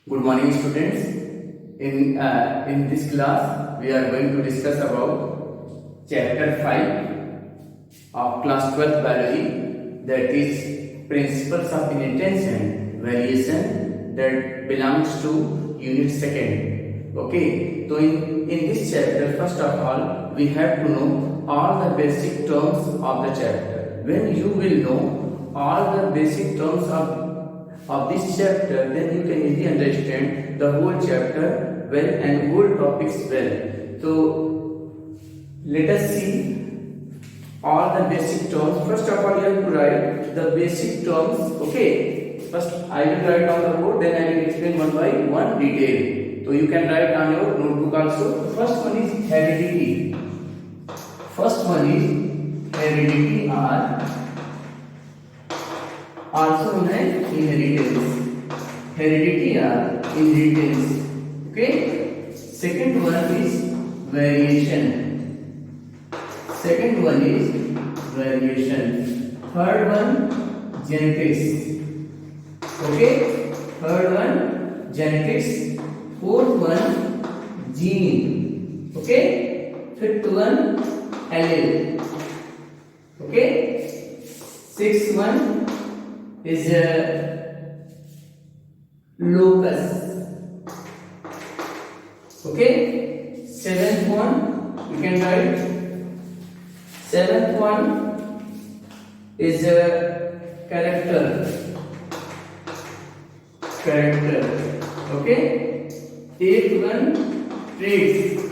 Good morning, students. In this class, we are going to discuss about chapter 5 of class 12 biology, that is principles of inheritance and variation, that belongs to unit 2nd. Okay, so in this chapter, first of all, we have to know all the basic terms of the chapter. When you will know all the basic terms of this chapter, then you can easily understand the whole chapter well and whole topics well. So let us see all the basic terms. First of all, you have to write the basic terms. Okay, first I will write on the board, then I will explain one by one detail. So you can write on your notebook also. The first one is heredity. First one is heredity, or also known as inheritance. Heredity or inheritance. Okay. Second one is variation. Second one is variation. Third one, genetics. Okay. Third one, genetics. Fourth one, gene. Okay. Fifth one, allele. Okay. Sixth one is locus. Okay. Seventh one, you can write. Seventh one is character. Okay. Eighth one, traits,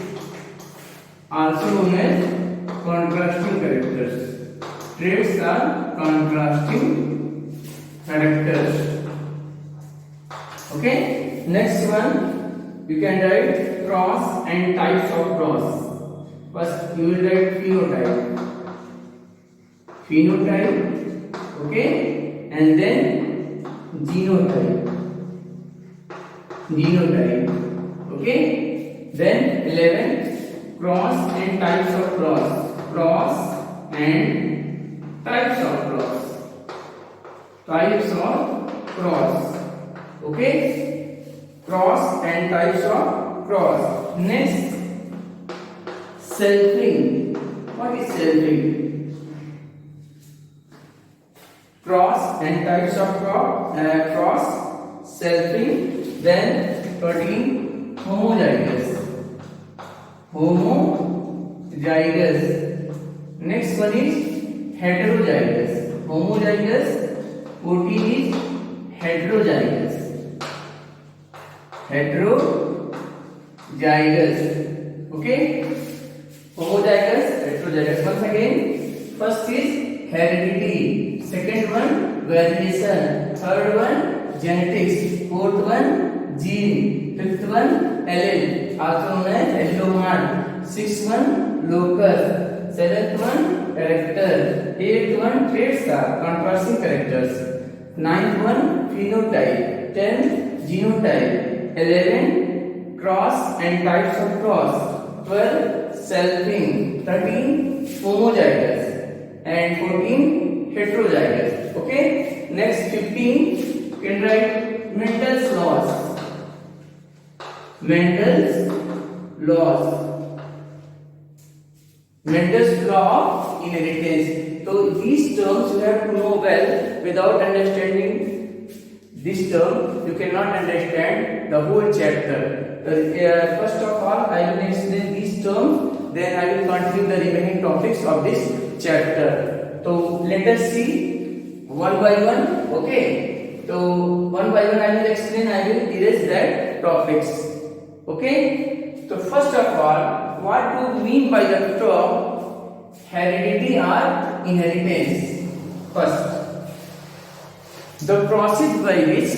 also known as contrasting characters. Traits are contrasting characters. Okay. Next one, you can write cross and types of cross. First you will write phenotype. Okay, and then genotype. Okay. Then 11, cross and types of cross. Cross and types of cross. Types of cross. Okay. Cross and types of cross. Next, selfing. What is selfing? Cross and types of cross. Selfing. Then 13, homozygous. Next one is heterozygous. Homozygous. 14 is heterozygous. Okay. Homozygous, heterozygous. Once again, first is heredity. Second one, variation. Third one, genetics. Fourth one, gene. Fifth one, allele, also known as allelomorph. Sixth one, locus. Seventh one, character. Eighth one, traits are contrasting characters. Ninth one, phenotype. 10, genotype. 11, cross and types of cross. 12, selfing. 13, homozygous. And 14, heterozygous. Okay. Next 15, you can write Mendel's laws. Mendel's law of inheritance. So these terms you have to know well. Without understanding this term, you cannot understand the whole chapter. First of all, I will explain these terms. Then I will continue the remaining topics of this chapter. So let us see one by one. Okay. So one by one I will explain. I will erase that topics. Okay. So first of all, what do you mean by the term heredity or inheritance? First, the process by which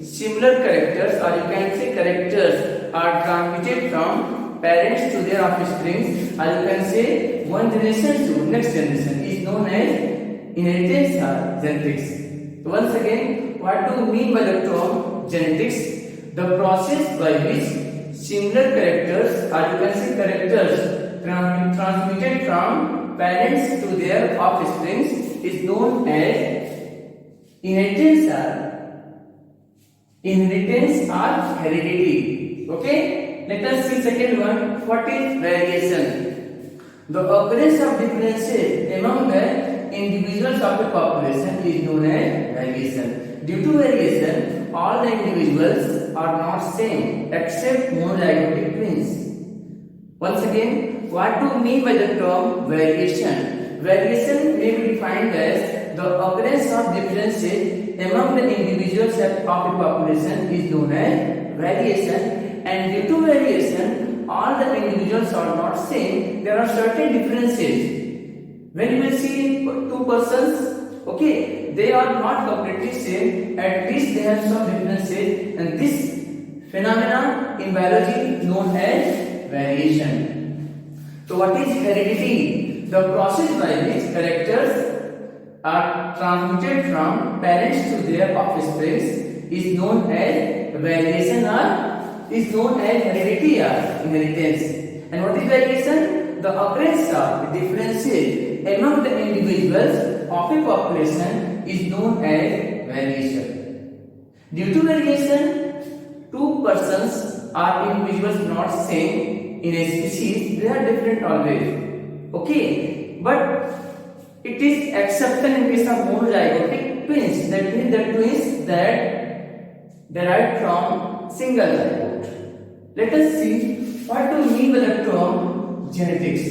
similar characters, or you can say characters, are transmitted from parents to their offspring, or you can say one generation to next generation, is known as inheritance or genetics. So once again, what do you mean by the term genetics? The process by which similar characters, or you can say characters, transmitted from parents to their offspring is known as inheritance or inheritance or heredity. Okay, let us see second one. What is variation? The occurrence of differences among the individuals of the population is known as variation. Due to variation, all the individuals are not same except monozygotic twins. Once again, what do you mean by the term variation? Variation may be defined as the occurrence of differences among the individuals of a population is known as variation, and due to variation, all the individuals are not same. There are certain differences. When you will see two persons, okay, they are not completely same. At least they have some differences, and this phenomenon in biology known as variation. So, what is heredity? The process by which characters are transmitted from parents to their offspring is known as variation or is known as heredity or inheritance. And what is variation? The occurrence of differences among the individuals of a population is known as variation. Due to variation, two persons or individuals not same in a species, they are different always. Okay, but it is exception in case of monozygotic twins. That means the twins that derived from single zygote. Let us see what do we mean by the term genetics.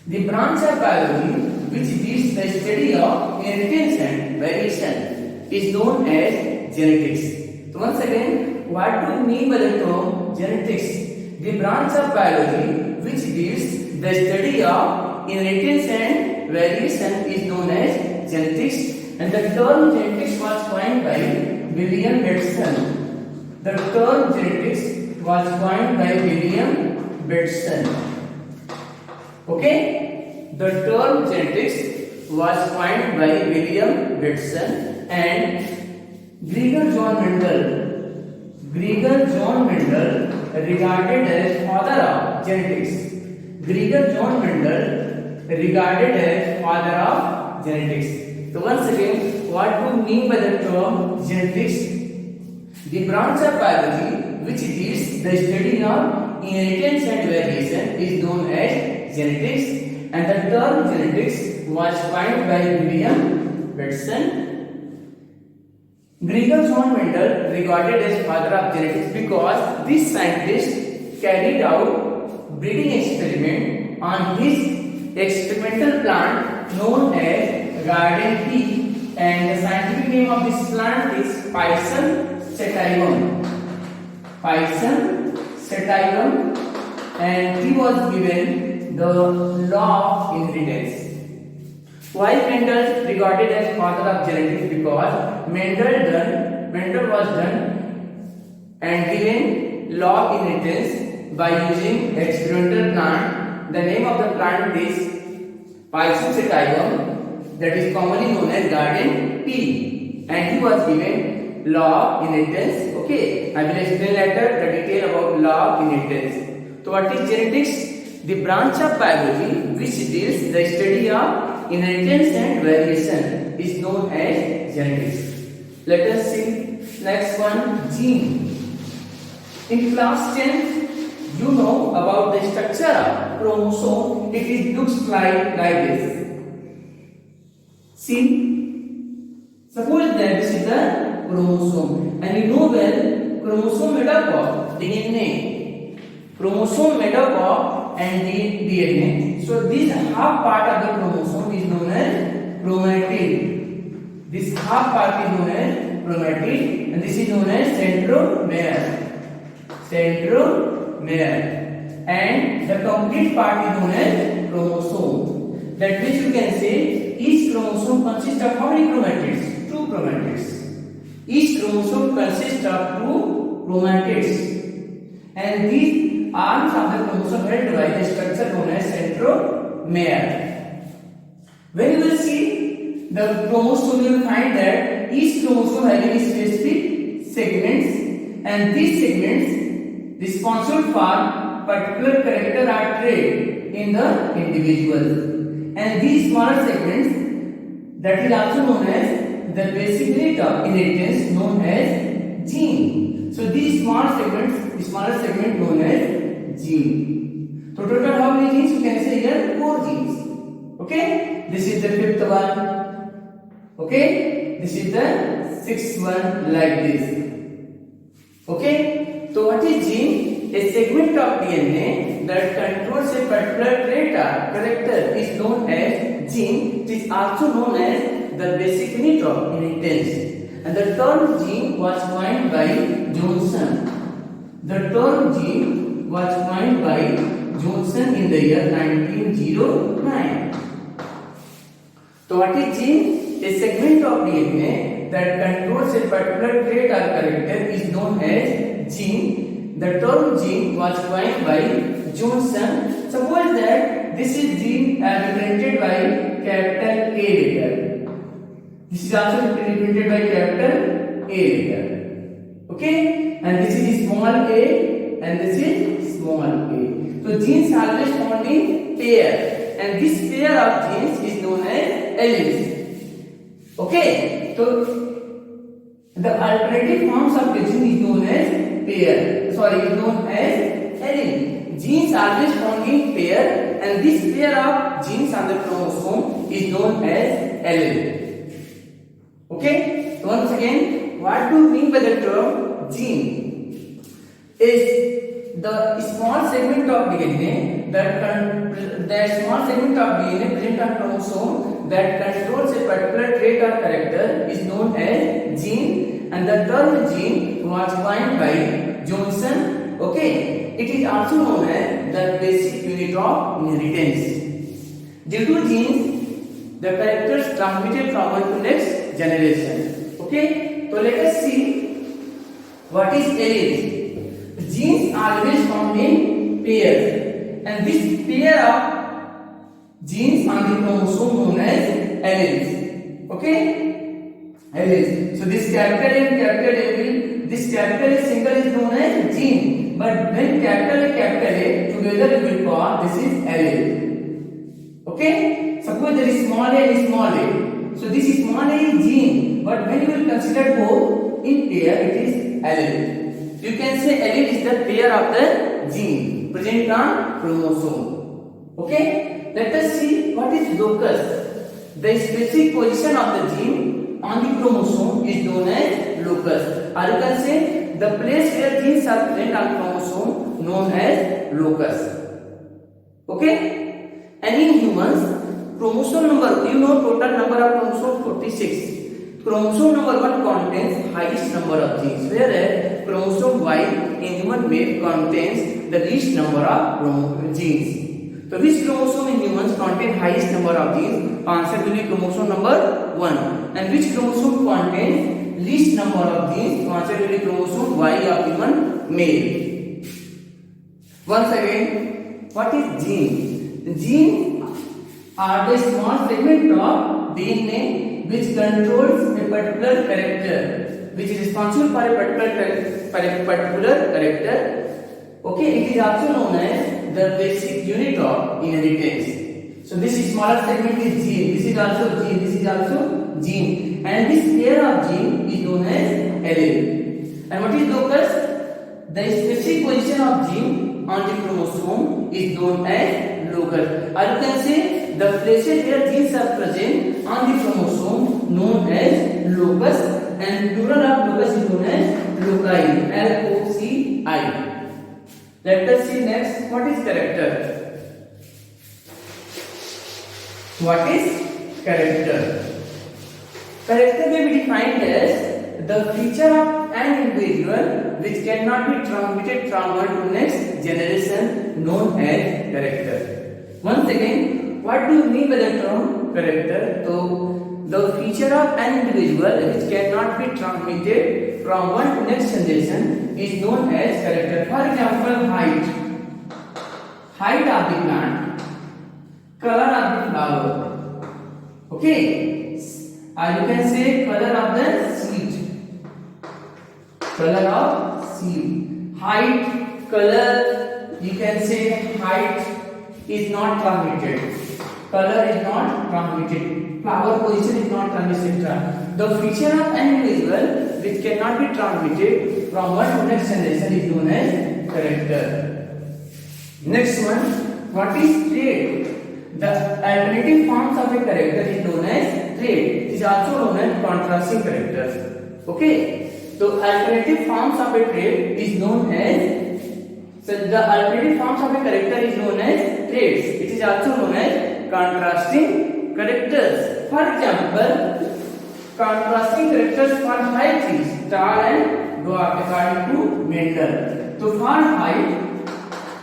The branch of biology which deals the study of inheritance and variation is known as genetics. So once again, what do we mean by the term genetics? The branch of biology which deals the study of inheritance and variation is known as genetics, and the term genetics was coined by William Bateson. The term genetics was coined by William Bateson. Okay, the term genetics was coined by William Bateson, and Gregor John Mendel regarded as father of genetics. Gregor John Mendel regarded as father of genetics. So once again, what do we mean by the term genetics? The branch of biology which deals the study of inheritance and variation is known as genetics, and the term genetics was coined by William Bateson. Gregor John Mendel regarded as father of genetics because this scientist carried out breeding experiment on his experimental plant known as garden pea, and the scientific name of this plant is Pisum sativum. Pisum sativum, and he was given the law of inheritance. Why Mendel regarded as father of genetics? Because Mendel was done and given law of inheritance by using experimental plant. The name of the plant is Pisum sativum, that is commonly known as garden pea, and he was given law of inheritance. Okay, I will explain later the detail about law of inheritance. So what is genetics? The branch of biology which deals the study of inheritance and variation is known as genetics. Let us see next one, gene. In class 10, you know about the structure of chromosome. It looks like this. See, suppose that this is the chromosome, and you know well chromosome made up of DNA. Chromosome made up of and DNA. So this half part of the chromosome is known as chromatid. This half part is known as chromatid, and this is known as centromere. And the complete part is known as chromosome. That means you can say each chromosome consists of how many chromatids? 2 chromatids. Each chromosome consists of 2 chromatids, and these arms of the chromosome held by the structure known as centromere. When you will see the chromosome, you will find that each chromosome having specific segments, and these segments responsible for particular character or trait in the individual. And these smaller segments, that is also known as the basic unit of inheritance, known as smaller segment known as gene. So total how many genes you can say here? 4 genes. Okay, this is the fifth one. Okay, this is the sixth one, like this. Okay, so what is gene? A segment of DNA that controls a particular trait or character is known as gene. It is also known as the basic unit of inheritance. And the term gene was coined by Johnson. The term gene was coined by Johnson in the year 1909. So what is gene? A segment of DNA that controls a particular trait or character is known as gene. The term gene was coined by Johnson. Suppose that this is gene represented by capital A letter. This is also represented by capital A letter. Okay, and this is small a and this is small a. So genes are always found in pair, and this pair of genes is known as alleles. Okay, so the alternative forms of the gene is known as pair. Sorry, is known as allele. Genes are always found in pair, and this pair of genes on the chromosome is known as allele. Okay, so once again, what do you mean by the term gene? Is the small segment of DNA that small segment of DNA present on chromosome that controls a particular trait or character is known as gene, and the term gene was coined by Johnson. Okay, it is also known as the basic unit of inheritance. Due to genes, the characters transmitted from one to next generation. Okay, so let us see what is alleles. Genes are always found in pairs, and this pair of genes on the chromosome known as alleles. Okay, alleles. So this capital A and capital A will, this capital A single is known as gene, but when capital A together we will call this is allele. Okay, suppose there is small a and small a. So this is small a is gene, but when you will consider both in pair, it is allele. You can say allele is the pair of the gene present on chromosome. Okay, let us see what is locus. The specific position of the gene on the chromosome is known as locus, or you can say the place where genes are present on chromosome known as locus. Okay, and in humans, chromosome number, you know total number of chromosomes 46. Chromosome number 1 contains highest number of genes, whereas chromosome Y in human male contains the least number of genes. So which chromosome in humans contains highest number of genes? Answer will be chromosome number 1. And which chromosome contains least number of genes? Answer will be chromosome Y of human male. Once again, what is gene? Genes are the small segment of DNA which controls a particular character, which is responsible for a particular character. Okay, it is also known as the basic unit of inheritance. So this is smaller segment is gene. This is also gene. This is also gene, and this pair of gene is known as allele. And what is locus? The specific position of gene on the chromosome is known as locus, or you can say the places where genes are present on the chromosome known as locus, and plural of locus is known as loci. L-O-C-I. Let us see next what is character. What is character? Character may be defined as the feature of an individual which cannot be transmitted from one to next generation known as character. Once again, what do you mean by the term character? So, the feature of an individual which cannot be transmitted from one to next generation is known as character. For example, height of the plant, color of the flower. Okay, or you can say color of the seed. Color of seed. Height, color, you can say height is not transmitted. Color is not transmitted. Flower position is not transmitted. The feature of an individual which cannot be transmitted from one to next generation is known as character. Next one, what is trait? The alternative forms of a character is known as trait. It is also known as contrasting characters. Okay, so alternative forms of a trait is known as the alternative forms of a character is known as traits. It is also known as contrasting characters. For example, contrasting characters for height is tall and dwarf according to Mendel. So for height,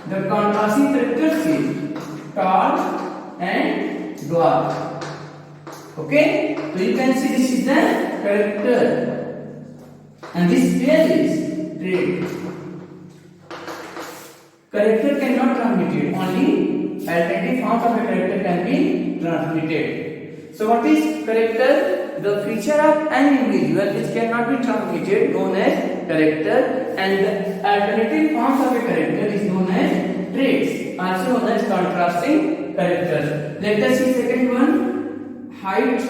the contrasting characters is tall and dwarf. Okay, so you can see this is the character, and this pair is trait. Character cannot transmitted. Only alternative forms of a character can be transmitted. So what is character? The feature of an individual which cannot be transmitted, known as character, and the alternative forms of a character is known as traits, also known as contrasting characters. Let us see second one. Height,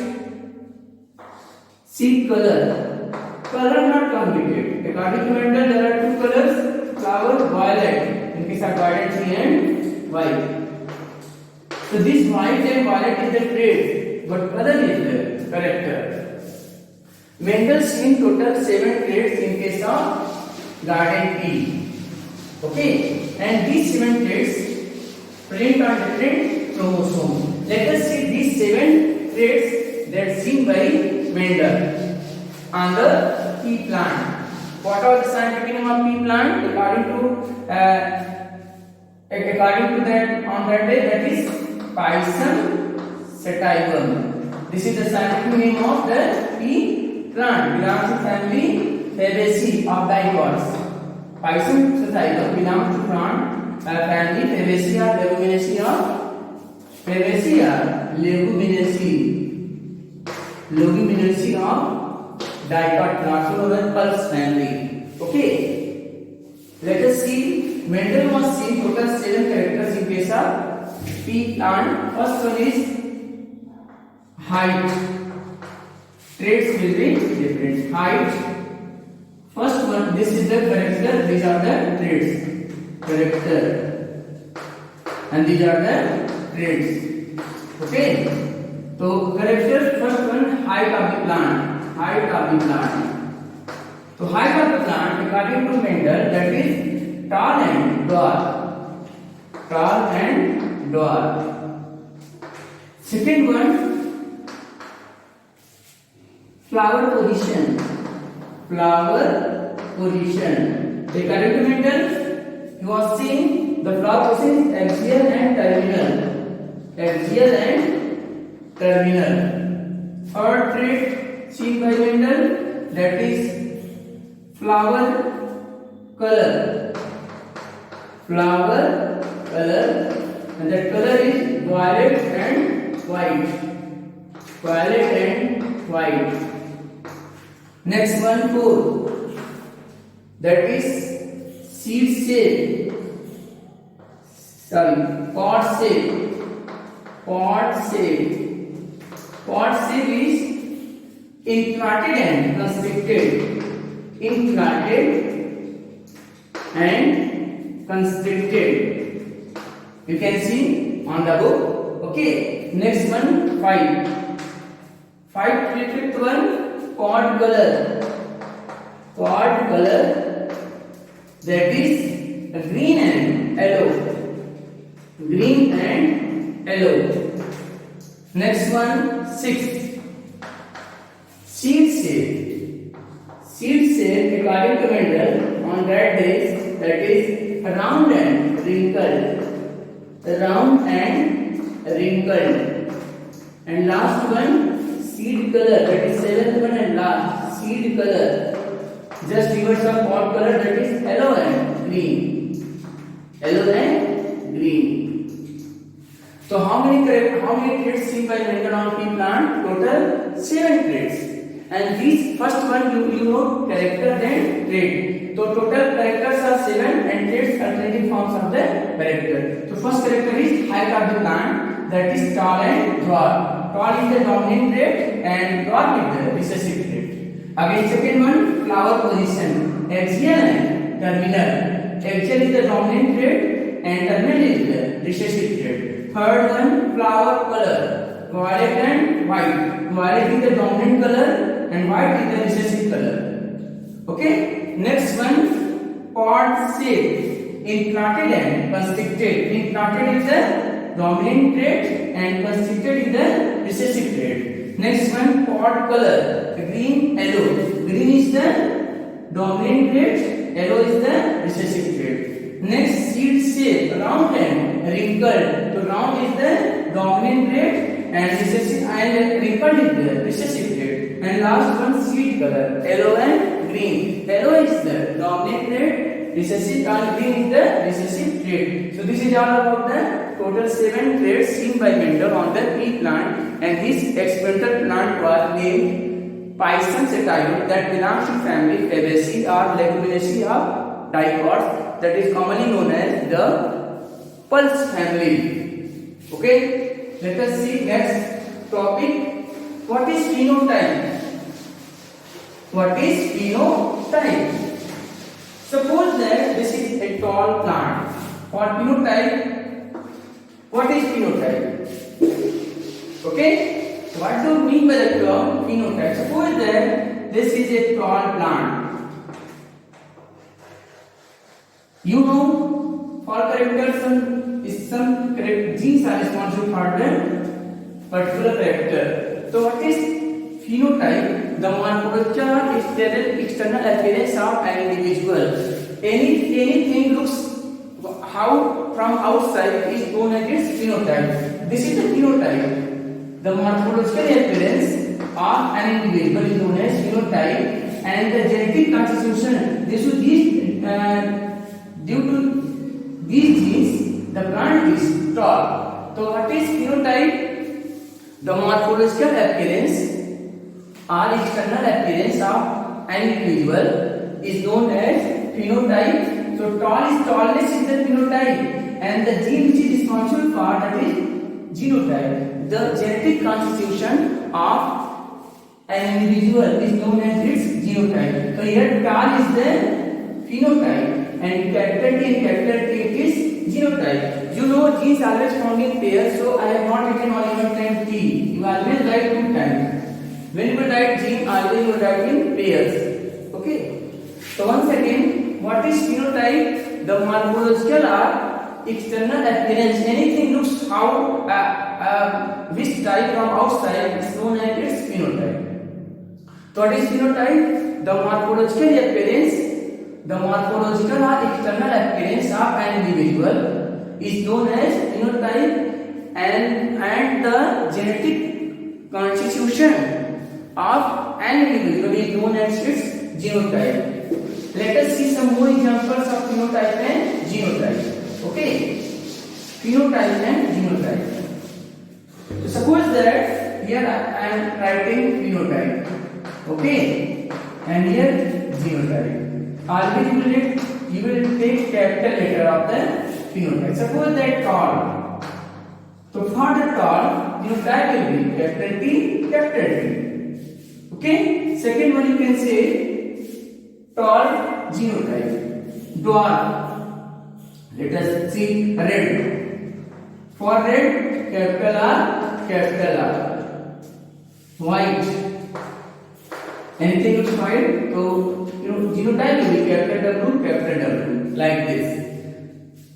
see color. Color not transmitted. According to Mendel, there are two colors: flower, violet. In case of violet, green and white. So this white and violet is the trait, but color is the character. Mendel seen total 7 traits in case of garden tea. Okay, and these 7 traits print on different chromosomes. Let us see these 7 traits that seen by Mendel on the pea plant. What are the scientific name of pea plant? According to that, on that day, that is Pisum sativum. This is the scientific name of the pea plant. Belongs to family Fabaceae of dicots. Pisum sativum belongs to plant family Fabaceae leguminaceae of dicot plants, so known as pulse family. Okay, let us see. Mendel was seen total 7 characters in case of pea plant. First one is height. Traits will be different. Height. First one, this is the character. These are the traits. Character, and these are the traits. Okay. So character. First one, height of the plant. Height of the plant. So height of the plant, according to Mendel, that is tall and dwarf. Tall and dwarf. Second one, flower position. Flower position. According to Mendel, he was seeing the flower position is axial and terminal. Axial and terminal. Third trait seen by Mendel, that is flower color. Flower color, and that color is violet and white. Violet and white. Next one, 4. That is seed shape. Pod shape. Pod shape. Pod shape is implanted and constricted. Implanted and constricted. You can see on the book. Okay. Next one, 5. 5th one, pod color. Pod color, that is green and yellow. Green and yellow. Next one, 6. Seed shape. Seed shape, according to Mendel, on that days, that is round and wrinkled. Round and wrinkled. And last one, seed color, that is 7th one and last. Seed color, just reverse of pod color, that is yellow and green. Yellow and green. So how many traits seen by Mendel on pea plant? Total 7 traits. And these first one you know character then trait. So total characters are 7 and traits alternative forms of the character. So first character is height of the plant, that is tall and dwarf. Tall is the dominant trait and dwarf is the recessive trait. Again second one, flower position, axial and terminal. Axial is the dominant trait and terminal is the recessive trait. Third one, flower color, violet and white. Violet is the dominant color and white is the recessive color. Okay. Next one, pod shape. Implanted and constricted. Implanted is the dominant trait and constricted is the recessive trait. Next one, pod color, green, yellow. Green is the dominant trait, yellow is the recessive trait. Next, seed shape, round and wrinkled. So round is the dominant trait and recessive and wrinkled is the recessive trait. And last one, seed color, yellow and green. Yellow is the dominant trait, recessive and green is the recessive trait. So this is all about the total 7 traits seen by Mendel on the pea plant, and this experimental plant was named Pisum sativum that belongs to family Fabaceae or Leguminosae of dicots, that is commonly known as the pulse family. Okay, let us see next topic. What is phenotype? What is phenotype? Suppose that this is a tall plant. For phenotype, what is phenotype? Okay, what do you mean by the term phenotype? Suppose that this is a tall plant. You know, for character, some genes are responsible for the particular character. So, what is phenotype? The morphological external appearance of an individual. Anything looks how from outside is known as its phenotype. This is the phenotype. The morphological appearance of an individual is known as phenotype, and the genetic constitution. Due to these genes, the plant is tall. So, what is phenotype? The morphological appearance or external appearance of an individual is known as phenotype. So, tallness is the phenotype, and the gene which is responsible for that is genotype. The genetic constitution of an individual is known as its genotype. So, here tall is the phenotype, and capital T and capital T is genotype. You know, genes always found in pairs, so I have not written only one time T. You always write 2 times. When you write gene, always you write in pairs. Okay. So once again, what is phenotype? The morphological or external appearance. Anything looks how which type from outside is known as its phenotype. So what is phenotype? The morphological appearance. The morphological or external appearance of an individual is known as phenotype, and the genetic constitution of an individual is known as its genotype. Let us see some more examples of phenotype and genotype. Okay, phenotype and genotype. So suppose that here I am writing phenotype. Okay, and here genotype. Always you will take capital letter of the phenotype. Suppose that tall. So for the tall, genotype will be capital T, capital T. Okay. Second one you can say tall genotype. Dwarf. Let us see red. For red, capital R, capital R. White. Anything looks white, so genotype will be capital W, capital W, like this.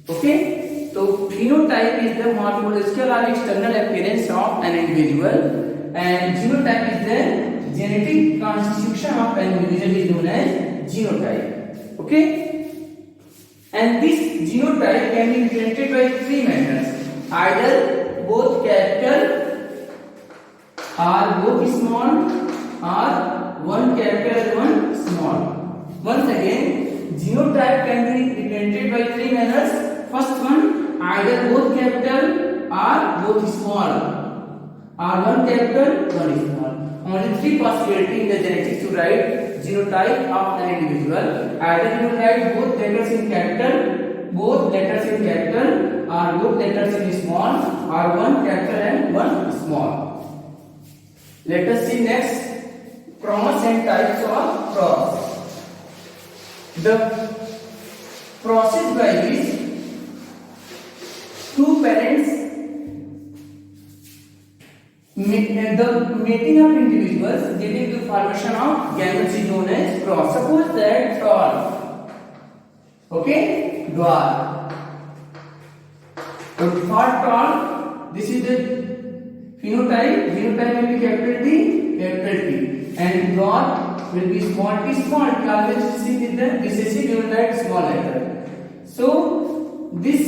Okay. So phenotype is the morphological or external appearance of an individual, and genotype is the genetic constitution of an individual is known as genotype. Okay, and this genotype can be represented by 3 manners: either both capital or both small, or one capital and one small. Once again, genotype can be represented by 3 manners. First one, either both capital or both small, or one capital, one small. Only 3 possibilities in the genetics to write genotype of an individual. Either you write both letters in capital, or both letters in small, or one capital and one small. Let us see next cross and types of cross. The process by which two parents the mating of individuals leading to formation of gametes is known as cross. Suppose that tall, okay, dwarf. So for tall, this is the phenotype. Phenotype will be capital T, and dwarf will be small t. Small t always see with the recessive, you will write small letter. So this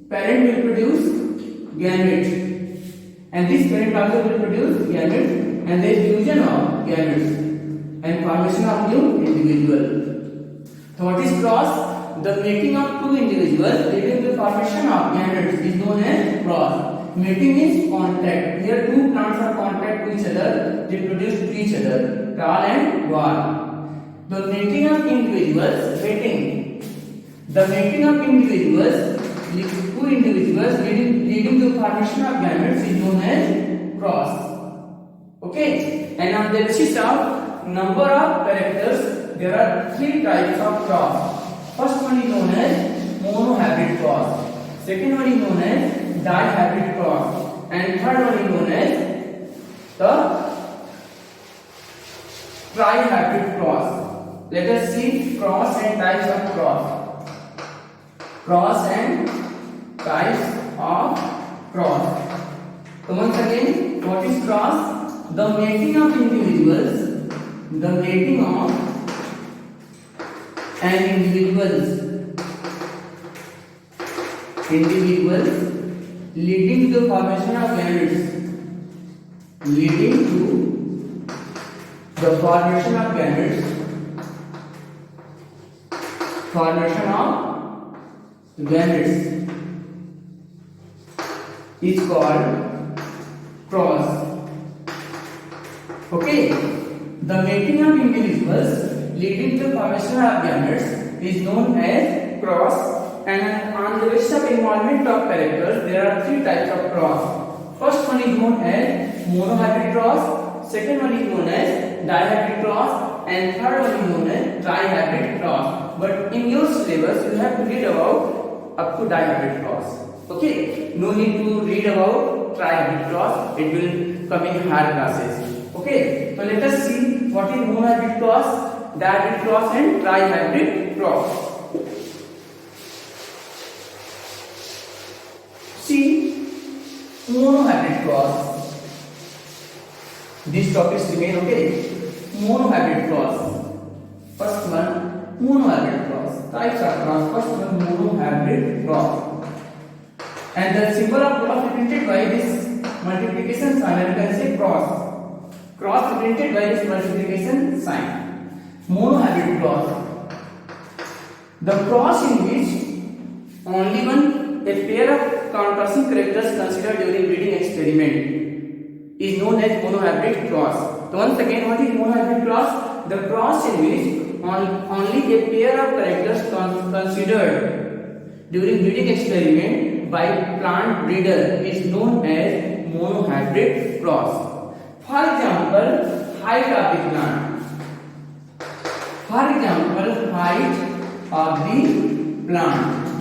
parent will produce gametes, and this parent also will produce gametes, and there is fusion of gametes and formation of new individual. So what is cross? The mating of two individuals leading to formation of gametes is known as cross. Mating is contact. Here two plants are contact to each other, they produce to each other, tall and dwarf. The mating of individuals, the mating of individuals, two individuals leading to formation of gametes is known as cross. Okay, and on the basis of number of characters, there are three types of cross. First one is known as monohybrid cross. Second one is known as dihybrid cross, and third one is known as the trihybrid cross. Let us see cross and types of cross. Cross and types of cross. So once again, what is cross? The mating of individuals, individuals leading to the formation of gametes, is called cross. Okay, the mating of individuals leading to the formation of gametes is known as cross. And on the basis of involvement of characters, there are three types of cross. First one is known as monohybrid cross, second one is known as dihybrid cross, and third one is known as trihybrid cross. But in your syllabus, you have to read about up to dihybrid cross. Okay, no need to read about trihybrid cross, it will come in higher classes. Okay, so let us see what is monohybrid cross, dihybrid cross, and trihybrid cross. See, monohybrid cross. These topics remain, okay. Monohybrid cross. First one, monohybrid cross. Types of cross. First one, monohybrid cross. And the symbol of cross represented by this multiplication sign. You can say cross. Cross represented by this multiplication sign. Monohybrid cross. The cross in which only a pair of contrasting characters considered during breeding experiment is known as monohybrid cross. So once again, what is monohybrid cross? The cross in which only a pair of characters considered during breeding experiment by plant breeder is known as monohybrid cross. For example, height of the plant.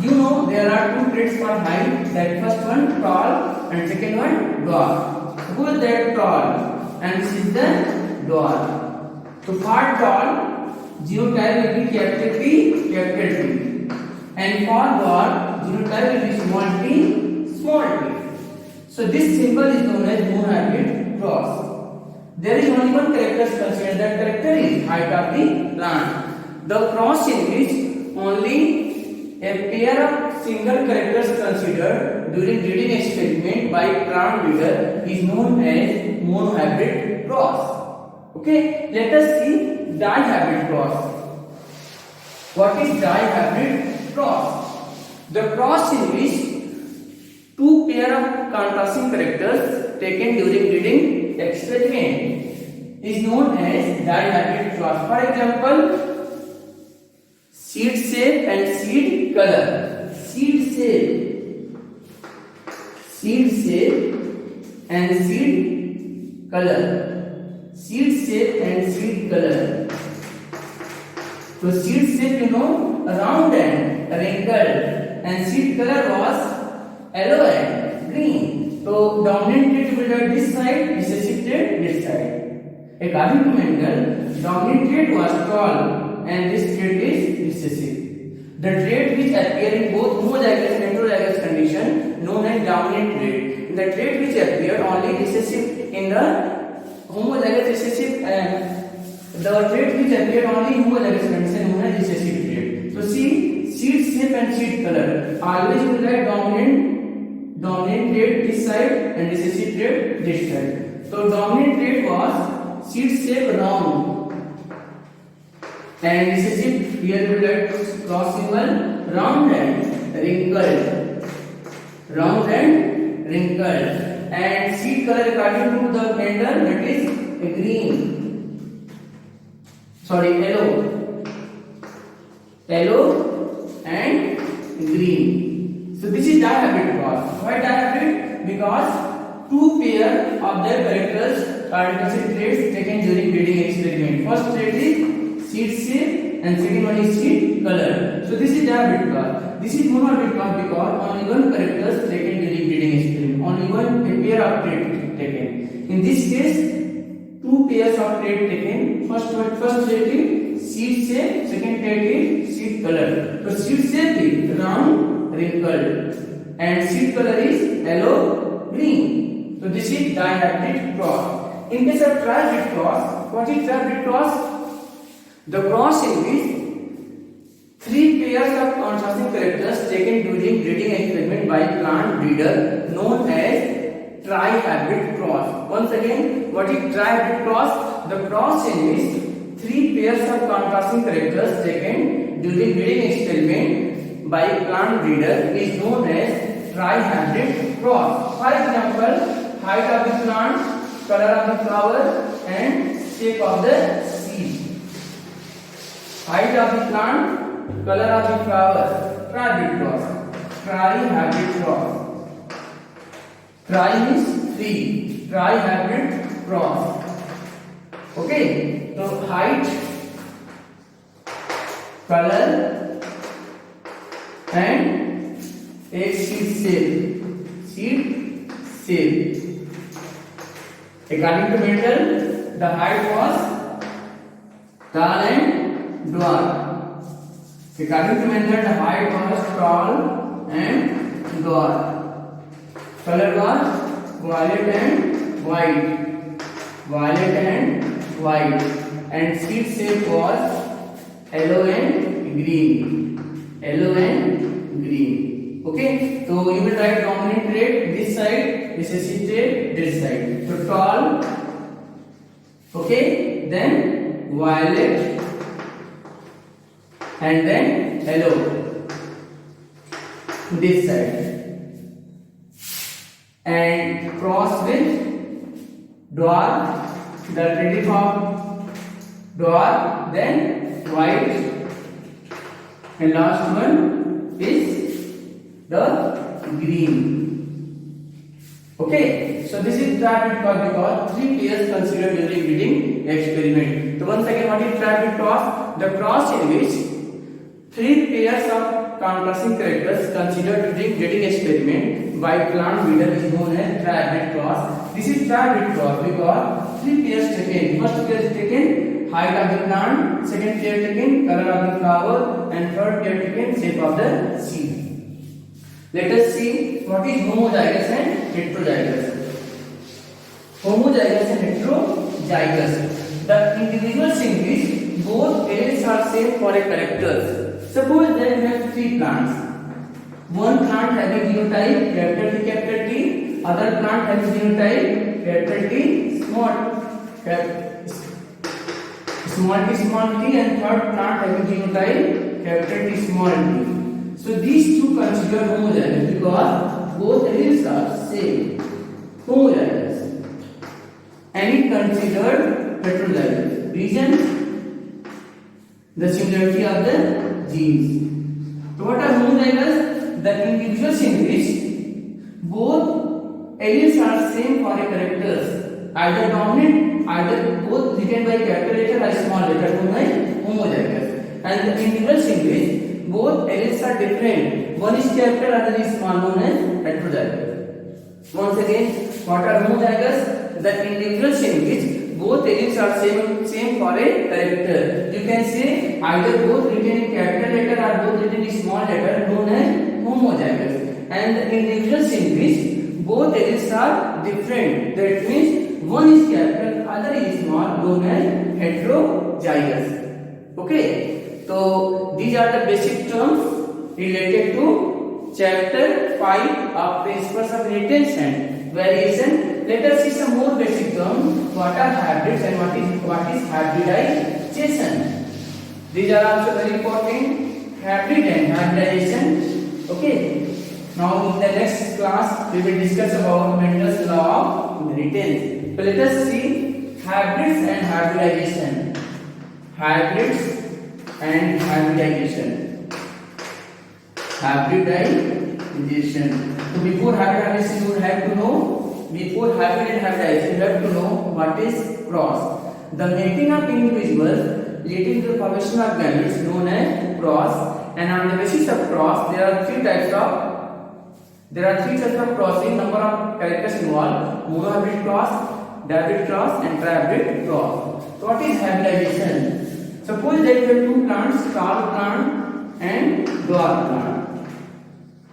You know there are two traits for height. That first one tall and second one dwarf. Who is that tall? And this is the dwarf. So for tall, genotype will be capital T, capital T. And for dwarf, genotype will be small t, small t. So this symbol is known as monohybrid cross. There is only one character considered. That character is height of the plant. The cross in which only a pair of single characters considered during breeding experiment by plant breeder is known as monohybrid cross. Okay, let us see dihybrid cross. What is dihybrid cross? The cross in which two pair of contrasting characters taken during breeding experiment is known as dihybrid cross. For example, seed shape and seed color. Seed shape and seed color. Seed shape and seed color. So seed shape, round and wrinkled, and seed color was yellow and green. So dominant trait will be this side, recessive trait this side. According to Mendel, dominant trait was tall, and this trait is recessive. The trait which appear in both homozygous and heterozygous condition known as dominant trait. The trait which appear only recessive in the homozygous recessive, the trait which appear only in homozygous condition known as recessive trait. So see, seed shape and seed color. Always you will write dominant trait this side and recessive trait this side. So dominant trait was seed shape round, and recessive here we will write cross symbol round and wrinkled, and seed color according to the Mendel, that is yellow and green. So this is dihabit cross. Why dihabit? Because two pair of their characters are traits taken during breeding experiment. First trait is seed shape and second one is seed color. So this is dihabit cross. This is monohabit cross because only one characters taken during breeding experiment. Only one pair of trait taken. In this case, two pairs of trait taken. First trait is seed shape, second trait is seed color. So seed shape is round, wrinkled, and seed color is yellow, green. So this is dihaptic cross. In case of trihaptic cross, what is trihaptic cross? The cross in which three pairs of contrasting characters taken during breeding experiment by plant breeder known as trihaptic cross. Once again, what is trihaptic cross? The cross in which three pairs of contrasting characters taken during breeding experiment by plant breeder is known as trihaptic cross. For example, height of the plant, color of the flower, and shape of the seed. Height of the plant, color of the flower, trihaptic cross. Trihaptic cross. Tri means three. Trihaptic cross. Okay. So height, color, and a seed shape. According to Mendel, the height was tall and dwarf. According to Mendel, the height was tall and dwarf. Color was violet and white, and seed shape was yellow and green. Okay, so you will write dominant trait this side, recessive trait this side. So tall, okay, then violet, and then yellow this side, and cross with dwarf, the trait of dwarf, then white, and last one is the green. Okay, so this is trihaptic cross because three pairs considered during breeding experiment. So once again, what is trihaptic cross? The cross in which three pairs of contrasting characters considered during breeding experiment by plant breeder is known as trihaptic cross. This is trihaptic cross because three pairs taken. First pair is taken height of the plant, second pair taken color of the flower, and third pair taken shape of the seed. Let us see what is homozygous and heterozygous. Homozygous and heterozygous. The individuals in which both alleles are same for a characters. Suppose that we have three plants. One plant having genotype capital T, other plant having genotype capital T, small t, and third plant having genotype capital T, small t. So these two considered homozygous because both alleles are same, homozygous, and it considered heterozygous. Reason? The similarity of the genes. So what are homozygous? The individuals in which both alleles are same for a characters, either dominant, either both written by capital letter or small letter, known as homozygous. and the individuals in which both alleles are different, one is capital, other is small, known as heterozygous. Once again, what are homozygous? The individuals in which both alleles are same for a character. You can say either both written in capital letter or both written in small letter, known as homozygous. And the individuals in which both alleles are different, that means one is capital, other is small, known as heterozygous. Okay, so these are the basic terms related to chapter 5 of principles of inheritance and variation. Let us see some more basic terms. What are hybrids and what is hybridization? These are also very important. Hybrid and hybridization. Okay. Now in the next class we will discuss about Mendel's law of inheritance. So let us see hybrids and hybridization. Hybrids and hybridization. Hybridization. So before hybridization you have to know. Before hybrid and hybridization, you have to know what is cross. The mating of individuals leading to the formation of gametes known as cross. And on the basis of cross, there are three types of crossing. Number of characters involved: monohybrid cross, dihybrid cross, and trihybrid cross. So what is hybridization? Suppose that you have two plants, tall plant and dwarf plant.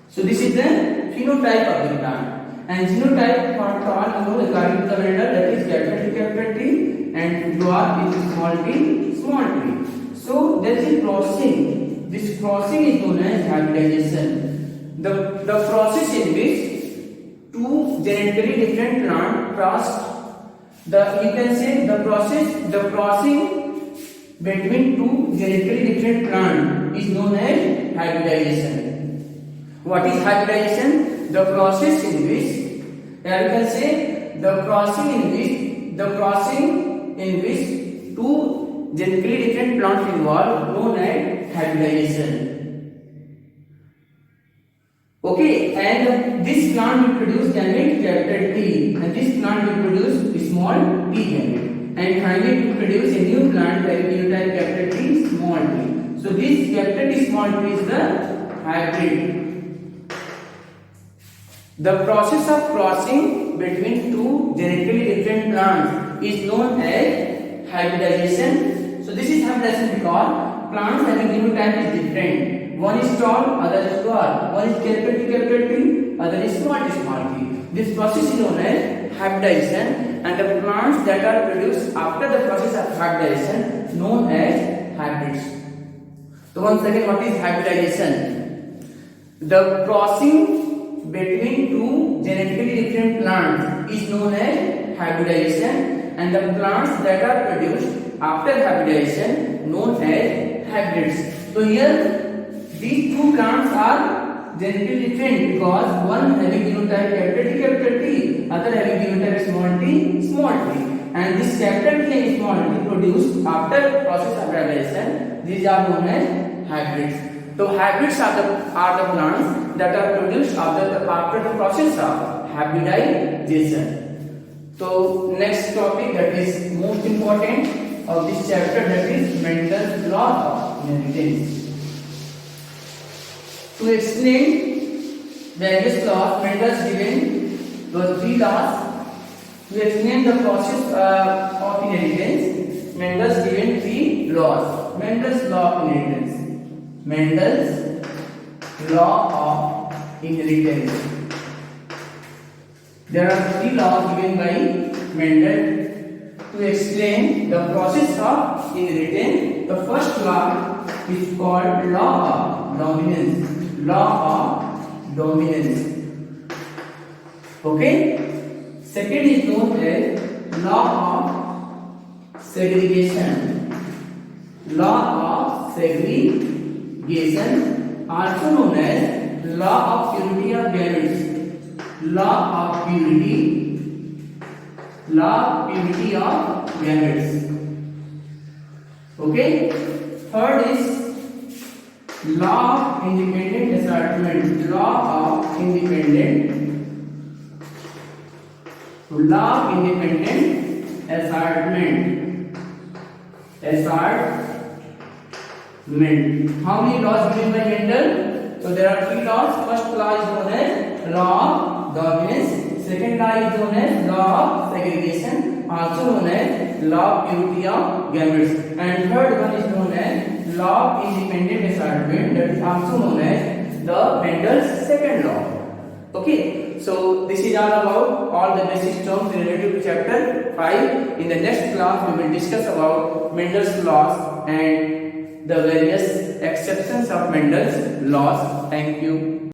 So this is the phenotype of the plant. And genotype for tall, according to the Mendel, that is capital T, and dwarf is small t. So there is a crossing. This crossing is known as hybridization. The process in which two genetically different plants cross. You can say the crossing between two genetically different plants is known as hybridization. What is hybridization? The process in which, you can say the crossing in which two genetically different plants involved, known as hybridization. Okay, and this plant will produce gamete capital T, and this plant will produce small t gamete, and finally it will produce a new plant like phenotype capital T small t. So this capital T small t is the hybrid. The process of crossing between two genetically different plants is known as hybridization. So this is hybridization because plants having genotype is different. One is tall, other is dwarf. One is capital T, other is small t. This process is known as hybridization, and the plants that are produced after the process of hybridization known as hybrids. So once again, what is hybridization? The crossing between two genetically different plants is known as hybridization, and the plants that are produced after hybridization known as hybrids. So here these two plants are genetically different because one having genotype capital T, other having genotype small t, and this capital T and small t produced after process of hybridization, these are known as hybrids. So hybrids are the plants that are produced after the process of hybridization. So next topic that is most important of this chapter, that is Mendel's law of inheritance. To explain various laws, Mendel's given those three laws. To explain the process of inheritance, Mendel's given three laws. Mendel's law of inheritance. Mendel's law of inheritance. There are three laws given by Mendel to explain the process of inheritance. The first law is called law of dominance. Law of dominance. Okay. Second is known as law of segregation. Law of segregation, also known as law of purity of gametes. Law of purity of gametes. Okay. Third is law of independent assortment. Law of independent assortment. How many laws given by Mendel? So there are 3 laws. First law is known as law of dominance. Second law is known as law of segregation, also known as law of purity of gametes. And third one is known as law of independent assortment, that is also known as the Mendel's second law. Okay, so this is all about all the basic terms related to chapter 5. In the next class, we will discuss about Mendel's laws and the various exceptions of Mendel's laws. Thank you.